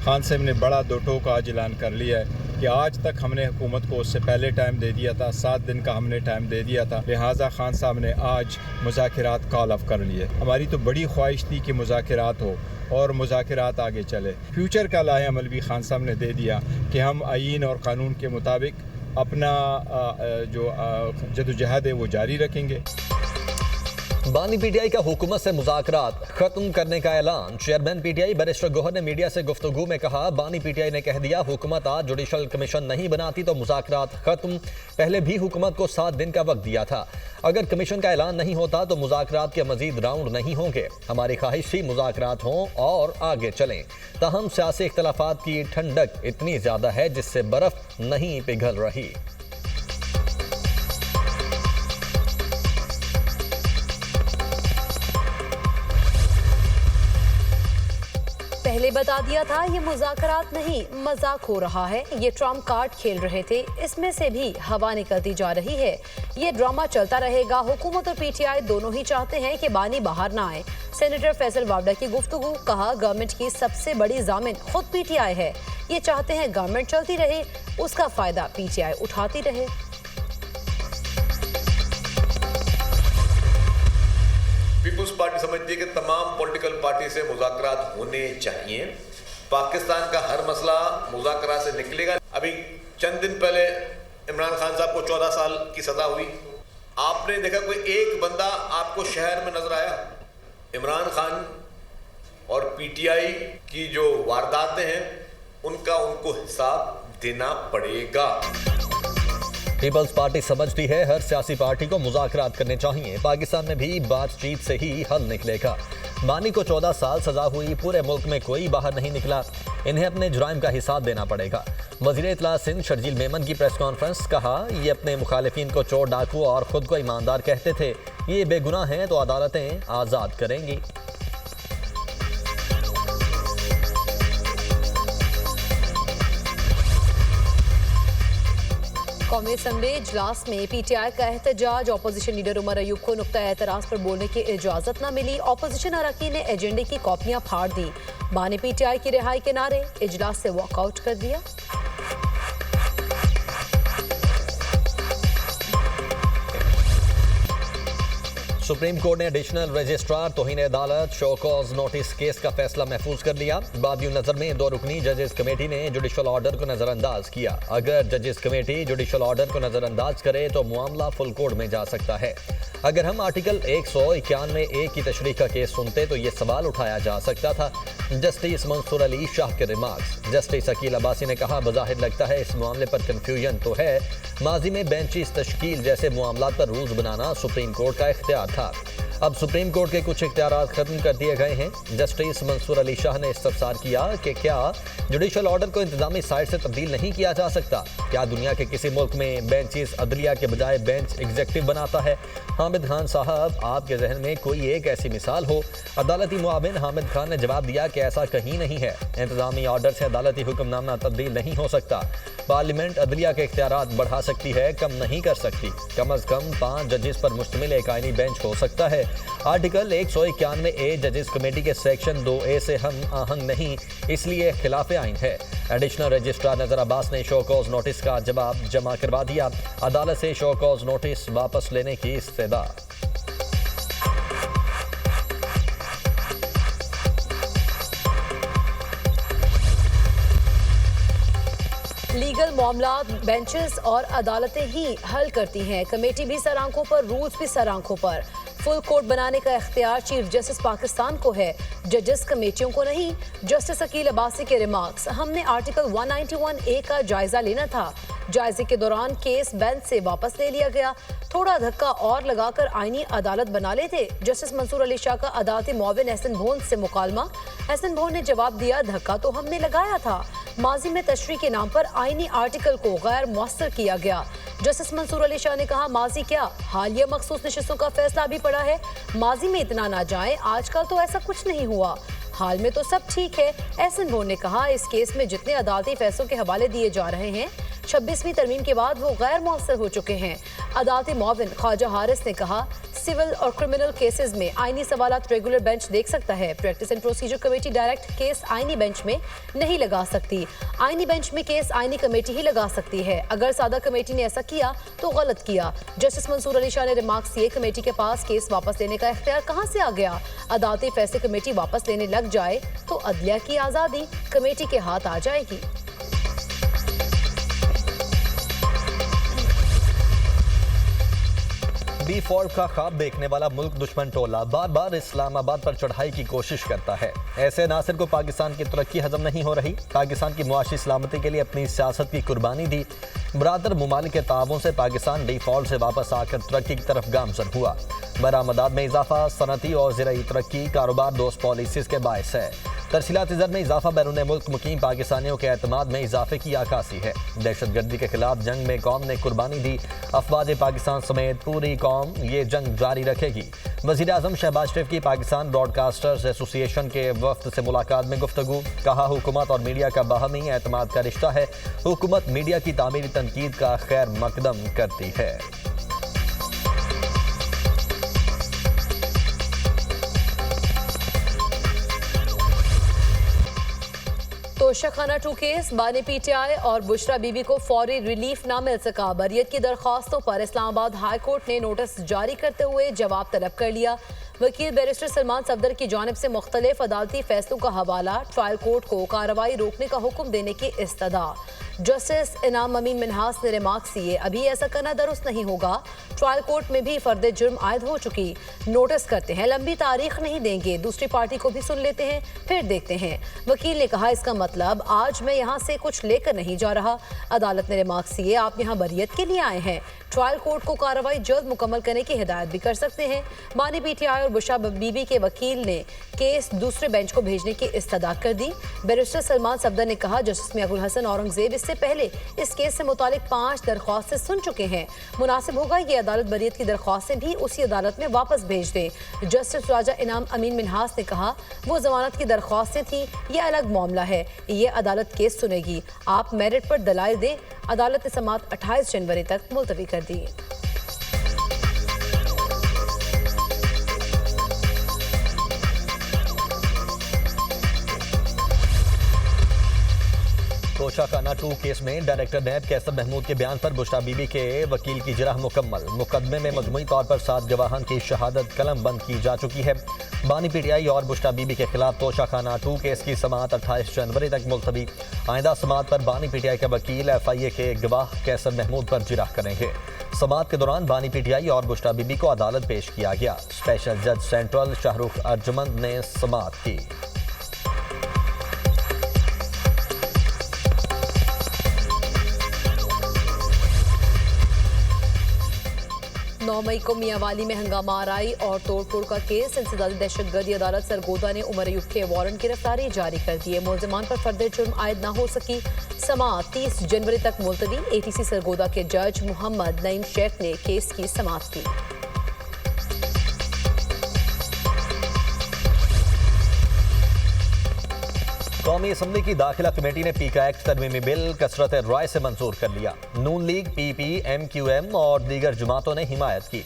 खान साहब ने बड़ा दो टोक आज ऐलान कर लिया है कि आज तक हमने हुकूमत को उससे पहले टाइम दे दिया था, 7 दिन का हमने टाइम दे दिया था, लिहाजा खान साहब ने आज मुज़ाकरात कॉल ऑफ कर लिए। हमारी तो बड़ी ख्वाहिश थी कि मुज़ाकरात हो और मुज़ाकरात आगे चले। फ्यूचर का लाहे अमल भी खान साहब ने दे दिया कि हम आईन और कानून के मुताबिक अपना जो जदोजहद है वो जारी रखेंगे। बानी पीटीआई का हुकूमत से मुज़ाकरात खत्म करने का ऐलान। चेयरमैन पीटीआई बैरिस्टर गौहर ने मीडिया से गुफ्तगू में कहा, बानी पीटीआई ने कह दिया हुकूमत आज जुडिशल कमीशन नहीं बनाती तो मुज़ाकरात खत्म। पहले भी हुकूमत को 7 दिन का वक्त दिया था। अगर कमीशन का ऐलान नहीं होता तो मुज़ाकरात के मजीद राउंड नहीं होंगे। हमारी ख्वाहिश ही मुज़ाकरात हों और आगे चलें। ताहम सियासी इख्तलाफात की ठंडक इतनी ज़्यादा है जिससे बर्फ नहीं पिघल रही। पहले बता दिया था ये मुज़ाकरात नहीं मजाक हो रहा है, ये ट्रम्प कार्ड खेल रहे थे, इसमें से भी हवा निकलती जा रही है। ये ड्रामा चलता रहेगा। हुकूमत और पीटीआई दोनों ही चाहते हैं कि बानी बाहर ना आए। सेनेटर फैसल वावडा की गुफ्तगू, कहा गवर्नमेंट की सबसे बड़ी जामिन खुद पीटीआई है। ये चाहते हैं गवर्नमेंट चलती रहे, उसका फायदा पीटीआई उठाती रहे। पीपुल्स पार्टी समझती है कि तमाम पॉलिटिकल पार्टी से मुज़ाकरात होने चाहिए। पाकिस्तान का हर मसला मुज़ाकरात से निकलेगा। अभी चंद दिन पहले इमरान खान साहब को 14 साल की सज़ा हुई। आपने देखा कोई एक बंदा आपको शहर में नजर आया? इमरान खान और पीटीआई की जो वारदातें हैं उनका उनको हिसाब देना पड़ेगा। पीपल्स पार्टी समझती है हर सियासी पार्टी को मुज़ाकरात करने चाहिए। पाकिस्तान में भी बातचीत से ही हल निकलेगा। बानी को 14 साल सजा हुई, पूरे मुल्क में कोई बाहर नहीं निकला। इन्हें अपने जुराइम का हिसाब देना पड़ेगा। वज़ीर इत्तला सिंध शर्जील मेमन की प्रेस कॉन्फ्रेंस, कहा ये अपने मुखालिफिन को चोर डाकू और खुद को ईमानदार कहते थे। ये बेगुनाह हैं तो अदालतें आज़ाद करेंगी। कौमी असम्बली इजलास में पीटीआई का एहतजाज। अपोजिशन लीडर उमर अयूब को नुक्ता एतराज पर बोलने की इजाजत न मिली। अपोजिशन अरकान ने एजेंडे की कॉपियां फाड़ दी। बानी पीटीआई की रिहाई के नारे, इजलास से वॉकआउट कर दिया। सुप्रीम कोर्ट ने एडिशनल रजिस्ट्रार तौहीन अदालत शो कॉज नोटिस केस का फैसला महफूज कर लिया। बादियों नजर में 2 रुकनी जजेस कमेटी ने जुडिशल ऑर्डर को नजरअंदाज किया। अगर जजेस कमेटी जुडिशल ऑर्डर को नजरअंदाज करे तो मामला फुल कोर्ट में जा सकता है। अगर हम आर्टिकल 191A की तशरीह का केस सुनते तो ये सवाल उठाया जा सकता था। जस्टिस मंसूर अली शाह के रिमार्क्स। जस्टिस अकील अब्बासी ने कहा, बज़ाहिर लगता है इस मामले पर कन्फ्यूजन तो है। माजी में बेंचेस तश्कील जैसे मामला पर रूल्स बनाना सुप्रीम कोर्ट का इख्तियार था। अब सुप्रीम कोर्ट के कुछ इख्तियारात खत्म कर दिए गए हैं। जस्टिस मंसूर अली शाह ने इस्तफसार किया कि क्या जुडिशल ऑर्डर को इंतजामी साइड से तब्दील नहीं किया जा सकता? क्या दुनिया के किसी मुल्क में बेंचेस अदलिया के बजाय बेंच एग्जीक्यूटिव बनाता है? हामिद खान साहब, आपके जहन में कोई एक ऐसी मिसाल हो? अदालती मुआविन हामिद खान ने जवाब दिया कि ऐसा कहीं नहीं है। इंतजामी ऑर्डर से अदालती हुक्मनामा तब्दील नहीं हो सकता। पार्लियामेंट अदलिया के इख्तियारात बढ़ा सकती है, कम नहीं कर सकती। कम अज कम 5 जजेस पर मुश्तमिल एक आईनी बेंच हो सकता है। आर्टिकल 191A जजेस कमेटी के सेक्शन 2A से हम आहंग नहीं, इसलिए खिलाफ आइन है। एडिशनल रजिस्ट्रार नजर अब्बास ने शो कॉज नोटिस का जवाब जमा करवा दिया। अदालत से शो कॉज नोटिस वापस लेने की इस्तदा। लीगल मामला बेंचेस और अदालतें ही हल करती हैं। कमेटी भी सर आंखों पर, रूल्स भी सर आंखों पर। फुल कोर्ट बनाने का इख्तियार चीफ जस्टिस पाकिस्तान को है, जजेस कमेटियों को नहीं। जस्टिस अकील अब्बासी के रिमार्क्स, हमने आर्टिकल 191A का जायजा लेना था। जायजे के दौरान केस बेंच से वापस ले लिया गया। थोड़ा धक्का और लगाकर आईनी अदालत बना लेते। जस्टिस मंसूर अली शाह का अदालती मुआविन एहसन भोन से मुकालमा। एहसन भोन ने जवाब दिया, धक्का तो हमने लगाया था। माजी में तशरीह के नाम पर आईनी आर्टिकल को गैर मुअस्सर किया गया। जस्टिस मंसूर अली शाह ने कहा, माजी क्या, हालिया मखसूस नशिस्तों का फैसला भी पड़ा है। माजी में इतना ना जाए, आजकल तो ऐसा कुछ नहीं हुआ, हाल में तो सब ठीक है। एहसन भोन ने कहा, इस केस में जितने अदालती फैसलों के हवाले दिए जा रहे हैं 26वीं तरमीम के बाद वो गैर मुअस्सर हो चुके हैं। अदालती मुआविन ख्वाजा हारिस ने कहा, सिविल और क्रिमिनल केसेस में आईनी सवालात रेगुलर बेंच देख सकता है। Practice and procedure committee direct case आईनी बेंच में नहीं लगा सकती। आईनी बेंच में केस आईनी कमेटी ही लगा सकती है। अगर सादा कमेटी ने ऐसा किया तो गलत किया। जस्टिस मंसूर अली शाह ने रिमार्क्स किए, कमेटी के पास केस वापस लेने का इख्तियार कहां से आ गया? अदालती फैसले कमेटी वापस लेने लग जाए तो अदलिया की आजादी कमेटी के हाथ आ जाएगी। B4 का ख्वाब देखने वाला मुल्क दुश्मन टोला बार बार इस्लामाबाद पर चढ़ाई की कोशिश करता है। ऐसे नासिर को पाकिस्तान की तरक्की हजम नहीं हो रही। पाकिस्तान की मुआशी सलामती के लिए अपनी सियासत की कुर्बानी दी। बरादर मुमालिक के ताउन से पाकिस्तान डिफॉल्ट से वापस आकर तरक्की की तरफ गामजन हुआ। बरामदात में इजाफा, सनती और ज़राई तरक्की, कारोबार दोस्त पॉलिसीज़ के बायस है। तरसीलाती ज़र में इजाफा बैरून मुल्क मुकीम पाकिस्तानियों के एतमाद में इजाफे की आकाशी है। दहशतगर्दी के खिलाफ जंग में कौम ने कुर्बानी दी। अफवाज पाकिस्तान समेत पूरी कौम ये जंग जारी रखेगी। वज़ीर आज़म शहबाज शरीफ की पाकिस्तान ब्रॉडकास्टर्स एसोसिएशन के वफ्द से मुलाकात में गुफ्तगू। कहा, हुकूमत और मीडिया का बाहमी एतमाद का रिश्ता है। हुकूमत मीडिया की तामीरी तनकीद का खैर मकदम करती है। तोशाखाना 2 केस, बानी पीटीआई और बुशरा बीबी को फौरी रिलीफ ना मिल सका। बरियत की दरख्वास्तों पर इस्लामाबाद हाई कोर्ट ने नोटिस जारी करते हुए जवाब तलब कर लिया। वकील बैरिस्टर सलमान सफदर की जानिब से मुख्तलिफ अदालती फैसलों का हवाला, ट्रायल कोर्ट को कार्रवाई रोकने का हुक्म देने की इस्तदा। जस्टिस इनाम अमीन मिन्हास ने रिमार्क्स दिए, अभी ऐसा करना दुरुस्त नहीं होगा। ट्रायल कोर्ट में भी फर्द जुर्म आयद हो चुकी। नोटिस करते हैं, लंबी तारीख नहीं देंगे, दूसरी पार्टी को भी सुन लेते हैं, फिर देखते हैं। वकील ने कहा, इसका मतलब आज मैं यहाँ से कुछ लेकर नहीं जा रहा। अदालत ने रिमार्क्स दिए, आप यहाँ बरियत के लिए आए हैं। ट्रायल कोर्ट को कार्रवाई जल्द मुकम्मल करने की हिदायत भी कर सकते हैं। बानी पीटीआई और बुशरा बीबी के वकील ने केस दूसरे बेंच को भेजने की इस्तदा कर दी। बैरिस्टर सलमान सफदर ने कहा, जस्टिस मियां गुल हसन औरंगजेब इससे पहले इस केस से मुतालिक 5 दरख्वास्तें सुन चुके हैं। मुनासिब होगा ये अदालत बरियत की दरख्वास्तें भी उसी अदालत में वापस भेज दे। जस्टिस राजा इनाम अमीन मिन्हास ने कहा, वो जमानत की दरख्वास्तें थी, ये अलग मामला है, ये अदालत केस सुनेगी। आप मेरिट पर दलाइल दें। अदालत ने समाअत 28 जनवरी तक मुलतवी कर दी। तोशाखाना 2 केस में डायरेक्टर नैब कैसर महमूद के बयान पर बुशरा बीबी के वकील की जिरह मुकम्मल। मुकदमे में मजमूई तौर पर 7 गवाहान की शहादत कलम बंद की जा चुकी है। बानी पीटीआई और बुशरा बीबी के खिलाफ तोशाखाना 2 केस की समाअत 28 जनवरी तक मुलतवी। आइंदा समाअत पर बानी पीटीआई के वकील FIA के गवाह कैसर महमूद पर जिरह करेंगे। समाअत के दौरान बानी पीटीआई और बुशरा बीबी को अदालत पेश किया गया। स्पेशल जज सेंट्रल शाहरुख अर्जमंद ने समाअत की। 9 मई को मियांवाली में हंगामा आराई और तोड़फोड़ का केस। इंसदादी दहशतगर्दी अदालत सरगोदा ने उमर अयूब के वारंट गिरफ्तारी जारी कर दी है। मुलजिमान पर फर्द जुर्म आयद ना हो सकी। समाअत 30 जनवरी तक मुलतवी। ATC सरगोदा के जज मोहम्मद नईम शेख ने केस की समाअत की। कौमी असम्बली की दाखिला कमेटी ने पीका एक्ट तरमीमी बिल कसरत राय से मंजूर कर लिया। नून लीग, PP, MQM और दीगर जमातों ने हिमायत की।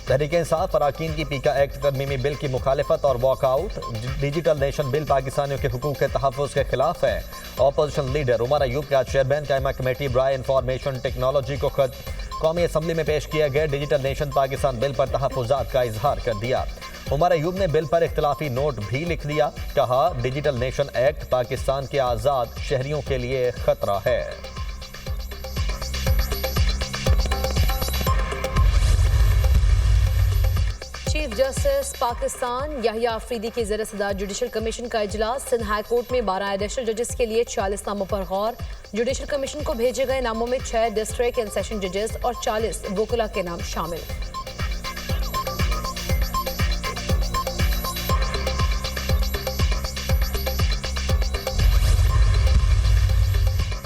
तहरीक इंसाफ अरकान की पीका एक्ट तरमीमी बिल की मुखालिफत और वॉकआउट। डिजिटल नेशन बिल पाकिस्तानियों के हुकूक के तहफ़्फ़ुज़ के खिलाफ है। अपोजिशन लीडर उमर अयूब का चेयरमैन कायमा कमेटी बराए इंफॉर्मेशन टेक्नोलॉजी को खत। कौमी असम्बली में पेश किया गया डिजिटल नेशन पाकिस्तान बिल पर तहफ़्फ़ुज़ात का इजहार कर दिया। उमर अयूब ने बिल पर इख्तिलाफी नोट भी लिख दिया। कहा, डिजिटल नेशन एक्ट पाकिस्तान के आज़ाद शहरियों के लिए खतरा है। चीफ जस्टिस पाकिस्तान याहिया अफरीदी की ज़ेर सदारत जुडिशल कमीशन का इजलास। सिंध हाई कोर्ट में 12 एडिशनल जजेस के लिए 40 नामों पर गौर। जुडिशल कमीशन को भेजे गए नामों में 6 डिस्ट्रिक्ट एंड सेशन जजेस और 40 वकला के नाम शामिल।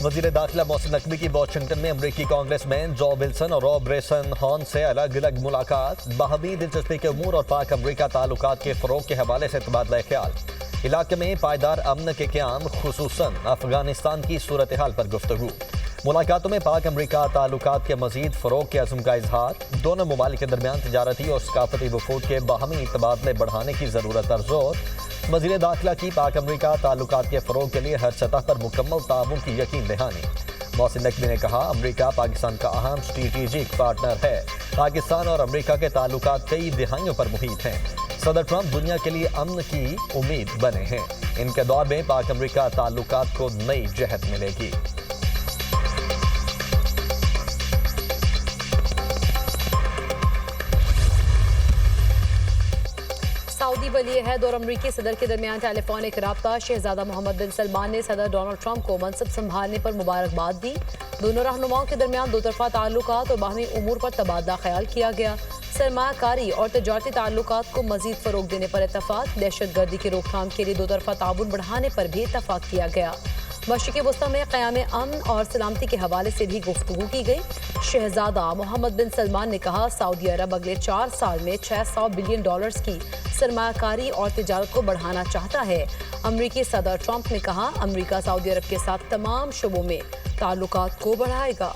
वज़ीर दाखिला मोहसिन नकवी की वाशिंगटन में अमरीकी कांग्रेसमैन जो विल्सन और रॉब रेसन हॉर्न से अलग अलग मुलाकात। बाहमी दिलचस्पी के उमूर और पाक अमरीका ताल्लुकात के फ़रोग के हवाले से तबादला ख्याल। इलाके में पायदार अमन के क़याम, खुसूसन अफगानिस्तान की सूरत हाल पर गुफ्तगू। मुलाकातों में पाक अमरीका ताल्लुकात के मजीद फ़रोग के अज़्म का इजहार, दोनों ममालिक के दरमियान तिजारती और सकाफती वफूद के बाहमी तबादले बढ़ाने की ज़रूरत पर जोर। वज़ीर दाखिला की पाक अमरीका ताल्लुकात के फ़रोग के लिए हर सतह पर मुकम्मल ताउन की यकीन दहानी। मोहसिन नकवी ने कहा, अमरीका पाकिस्तान का अहम स्ट्रेटेजिक पार्टनर है। पाकिस्तान और अमरीका के ताल्लुकात कई दिहाइयों पर मुहित हैं। सदर ट्रंप दुनिया के लिए अमन की उम्मीद बने हैं। इनके दौर में पाक अमरीका ताल्लुकात को नई जहत मिलेगी। सऊदी वली अहद और अमरीकी सदर के दरमियान टेलीफोनिक राब्ता। शहजादा मोहम्मद बिन सलमान ने सदर डोनाल्ड ट्रंप को मनसब संभालने पर मुबारकबाद दी। दोनों रहनुमाओं के दरमियान दो तरफा ताल्लुकात और बाहमी उमूर पर तबादला ख्याल किया गया। सरमायाकारी और तजारती ताल्लुकात को मजीद फरोग देने पर इत्तफाक। दहशत गर्दी की रोकथाम के लिए दो तरफा ताउन बढ़ाने पर भी इत्तफाक किया गया। मशरिक़ वस्ता में क़याम अमन और सलामती के हवाले से भी गुफ्तगू की गई। शहजादा मोहम्मद बिन सलमान ने कहा, सऊदी अरब अगले 4 साल में $600 बिलियन की सरमायाकारी और तिजारत को बढ़ाना चाहता है। अमरीकी सदर ट्रंप ने कहा, अमरीका सऊदी अरब के साथ तमाम शोबों में ताल्लुकात को बढ़ाएगा।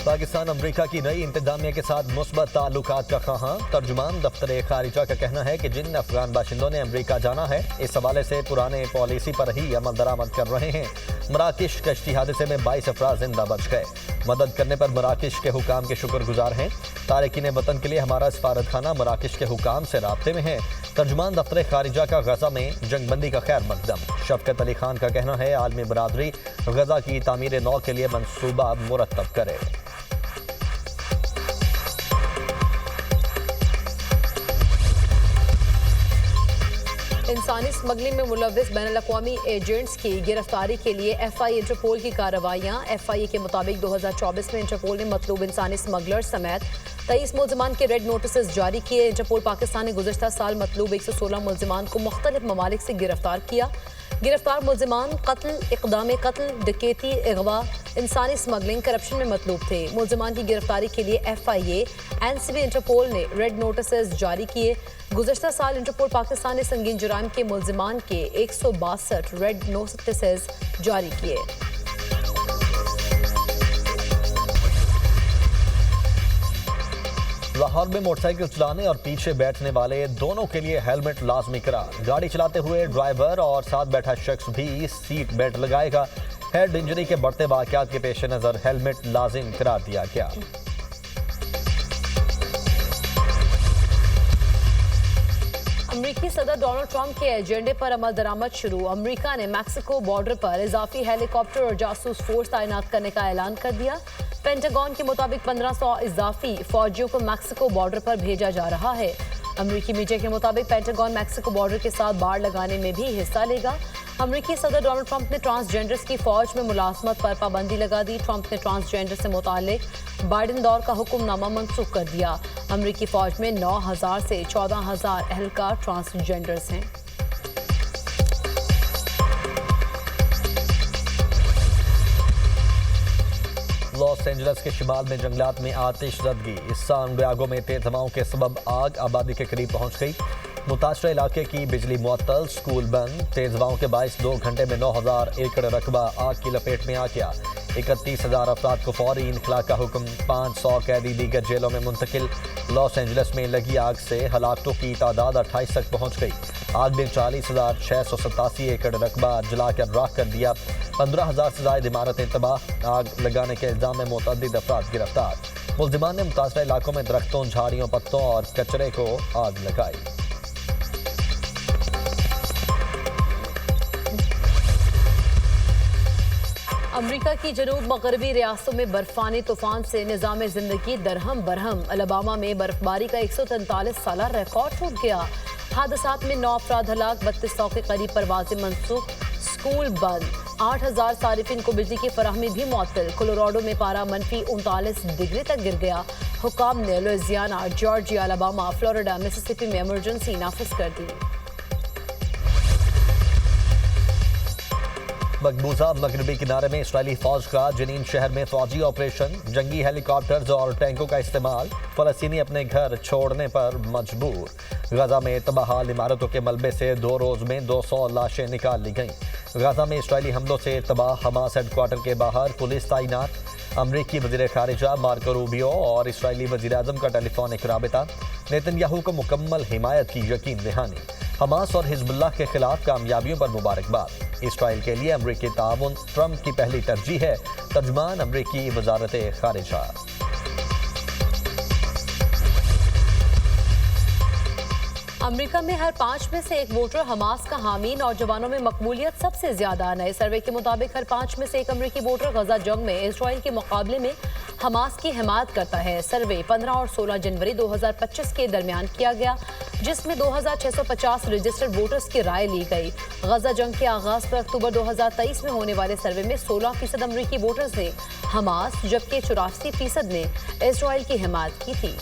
पाकिस्तान अमरीका की नई इंतजामिया के साथ मुस्बत ताल्लुकात का ख़्वाहां। तर्जुमान दफ्तर खारिजा का कहना है कि जिन अफगान बाशिंदों ने अमरीका जाना है, इस हवाले से पुराने पॉलिसी पर ही अमल दरामद कर रहे हैं। मराकश कश्ती हादसे में 22 अफराद जिंदा बच गए। मदद करने पर मराकश के हुकाम के शुक्रगुजार हैं। तारकीन वतन के लिए हमारा सफारत खाना मराकश के हुकाम से राब्ते में है। तर्जुमान दफ्तर खारिजा का गजा में जंगबंदी का खैर मकदम। शफकत अली खान का कहना है, आलमी बरादरी गजा की तामीर नौ के लिए मनसूबा मुरतब करे। इंसानी स्मगलिंग में मुलव्विस बैनुल-अक़वामी एजेंट्स की गिरफ्तारी के लिए FI इंटरपोल की कार्रवाइयाँ। FI के मुताबिक 2024 में इंटरपोल ने मतलूब इंसानी स्मगलर समेत 23 मुलजमान के रेड नोटिस जारी किए। इंटरपोल पाकिस्तान ने गुज़श्ता साल मतलूब 116 मुलजमान को मुख्तलिफ ममालिक से गिरफ्तार किया। गिरफ्तार मुलजमान कत्ल, इक़दाम कत्ल, डकैती, अगवा, इंसानी स्मगलिंग, करप्शन में मतलूब थे। मुलजमान की गिरफ्तारी के लिए FIA, NCB, इंटरपोल ने रेड नोटिस जारी किए। गुज़श्ता साल इंटरपोल पाकिस्तान ने संगीन जुराइम के मुलजमान के 162 रेड नोटिस जारी किए। लाहौर में मोटरसाइकिल चलाने और पीछे बैठने वाले दोनों के लिए हेलमेट लाजमी करार। गाड़ी चलाते हुए ड्राइवर और साथ बैठा शख्स भी सीट बेल्ट लगाएगा। हेड इंजरी के बढ़ते वाक़यात के पेश नज़र हेलमेट लाजिम करार दिया गया। अमरीकी सदर डोनाल्ड ट्रंप के एजेंडे पर अमल दरामद शुरू। अमरीका ने मैक्सिको बॉर्डर पर इजाफी हेलीकॉप्टर और जासूस फोर्स तैनात करने का ऐलान कर दिया। पेंटागन के मुताबिक 1500 इजाफी फौजियों को मैक्सिको बॉर्डर पर भेजा जा रहा है। अमरीकी मीडिया के मुताबिक पेंटागन मैक्सिको बॉर्डर के साथ बाड़ लगाने में भी हिस्सा लेगा। अमरीकी सदर डोनाल्ड ट्रंप ने ट्रांसजेंडर्स की फौज में मुलाजमत पर पाबंदी लगा दी। ट्रंप ने ट्रांसजेंडर से मुताल्लिक बाइडेन दौर का हुक्मनामा मनसूख कर दिया। अमरीकी फौज में 9000 से 14000 एहलकार ट्रांसजेंडर्स हैं। लॉस एंजल्स के शिमाल में जंगलात में आतिशज़दगी। सान डिएगो में तेज हवाओं के सबब आग आबादी के करीब पहुंच गई। मुतासरा इलाके की बिजली मुअत्तल, स्कूल बंद। तेज हवाओं के बायस 2 घंटे में 9000 एकड़ रकबा आग की लपेट में आ गया। 31,000 अफराद को फौरी इनखला का हुक्म। 500 कैदी दीगर जेलों में मुंतकिल। लॉस एंजल्स में लगी आग से हलाकतों की तादाद 28 तक पहुँच गई। आग ने 40,687 एकड़ रकबा जलाकर राख कर दिया। 15,000 से ज़ायद इमारतें तबाह। आग लगाने के इल्ज़ाम में मुतअद्दिद अफराद गिरफ्तार। मुल्ज़िमान ने मुतासरा इलाकों में दरख्तों, झाड़ियों, पत्तों और कचरे को आग लगाई। अमरीका की जनूब मगरबी रियासतों में बर्फानी तूफान से निज़ाम ज़िंदगी दरहम बरहम। अलबामा में बर्फबारी का 143 साला रिकॉर्ड टूट गया। हादसात में 9 अफराद हलाक, 3200 के करीब परवाजें मनसूख, स्कूल बंद। 8000 सारिफिन को बिजली की फराहमी भी मुअत्तल। कोलोराडो में पारा -39 डिग्री तक गिर गया। हुकाम ने Louisiana, Georgia, Alabama, Florida, Mississippi में इमरजेंसी नाफिज कर दी। मकबूजा मगरबी किनारे में इसराइली फौज का जनीन शहर में फौजी ऑपरेशन, जंगी हेलीकॉप्टर्स और टैंकों का इस्तेमाल, फलस्तीनी अपने घर छोड़ने पर मजबूर। गाजा में तबाहाल इमारतों के मलबे से 2 रोज में 200 लाशें निकाल ली गईं। गाजा में इसराइली हमलों से तबाह हमास हेडक्वार्टर के बाहर पुलिस तैनात। अमरीकी वज़ीर ख़ारिजा मार्को रूबियो और इसराइली वज़ीर-ए-आज़म का टेलीफोनिक राबिता। नेतन्याहू को मुकम्मल हिमायत की यकीन दहानी। हमास और हिजबुल्लाह के खिलाफ कामयाबियों पर मुबारकबाद। इसराइल के लिए अमरीकी ताउन ट्रंप की पहली तरजीह है। तर्जमान अमरीकी वज़ारत ख़ारिजा। अमेरिका में हर 5 में से 1 वोटर हमास का हामी। नौजवानों में मकबूलियत सबसे ज्यादा। नए सर्वे के मुताबिक हर 5 में से 1 अमेरिकी वोटर गजा जंग में इसराइल के मुकाबले में हमास की हिमायत करता है। सर्वे 15 और 16 जनवरी 2025 के दरमियान किया गया, जिसमें 2650 रजिस्टर्ड वोटर्स की राय ली गई। गजा जंग के आगाज पर अक्टूबर 2023 में होने वाले सर्वे में 16% अमेरिकी वोटर्स ने हमास, जबकि 84% ने इसराइल की हिमायत की थी।